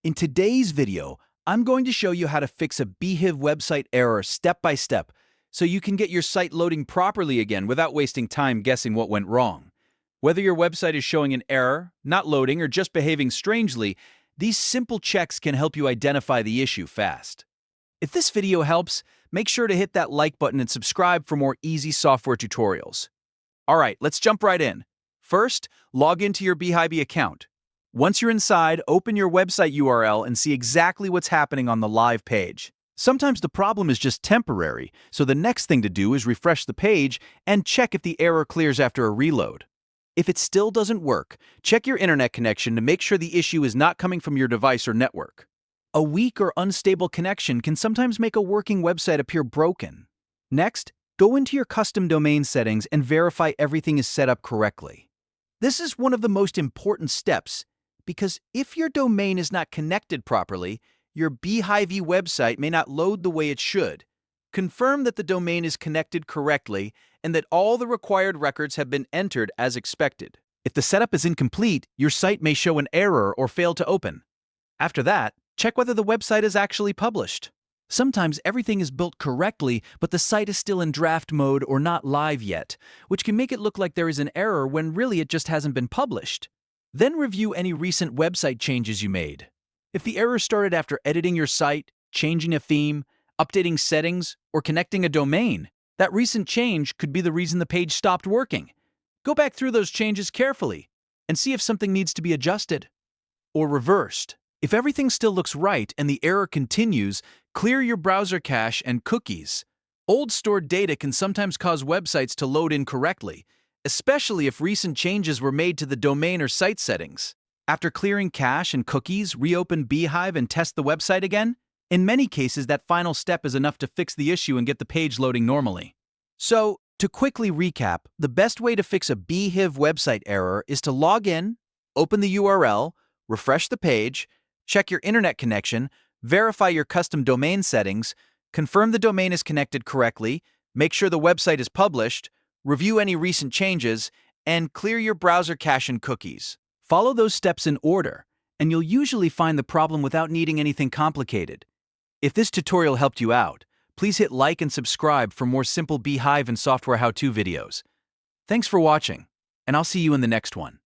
In today's video, I'm going to show you how to fix a Beehiiv website error step by step so you can get your site loading properly again without wasting time guessing what went wrong. Whether your website is showing an error, not loading, or just behaving strangely, these simple checks can help you identify the issue fast. If this video helps, make sure to hit that like button and subscribe for more easy software tutorials. Alright, let's jump right in. First, log into your Beehiiv account. Once you're inside, open your website URL and see exactly what's happening on the live page. Sometimes the problem is just temporary, so the next thing to do is refresh the page and check if the error clears after a reload. If it still doesn't work, check your internet connection to make sure the issue is not coming from your device or network. A weak or unstable connection can sometimes make a working website appear broken. Next, go into your custom domain settings and verify everything is set up correctly. This is one of the most important steps, because if your domain is not connected properly, your Beehiiv website may not load the way it should. Confirm that the domain is connected correctly and that all the required records have been entered as expected. If the setup is incomplete, your site may show an error or fail to open. After that, check whether the website is actually published. Sometimes everything is built correctly, but the site is still in draft mode or not live yet, which can make it look like there is an error when really it just hasn't been published. Then review any recent website changes you made. If the error started after editing your site, changing a theme, updating settings, or connecting a domain, that recent change could be the reason the page stopped working. Go back through those changes carefully and see if something needs to be adjusted. Or reversed. If everything still looks right and the error continues, clear your browser cache and cookies. Old stored data can sometimes cause websites to load incorrectly, especially if recent changes were made to the domain or site settings. After clearing cache and cookies, reopen Beehiiv and test the website again. In many cases, that final step is enough to fix the issue and get the page loading normally. So, to quickly recap, the best way to fix a Beehiiv website error is to log in, open the URL, refresh the page, check your internet connection, verify your custom domain settings, confirm the domain is connected correctly, make sure the website is published, review any recent changes, and clear your browser cache and cookies. Follow those steps in order, and you'll usually find the problem without needing anything complicated. If this tutorial helped you out, please hit like and subscribe for more simple Beehiiv and software how-to videos. Thanks for watching, and I'll see you in the next one.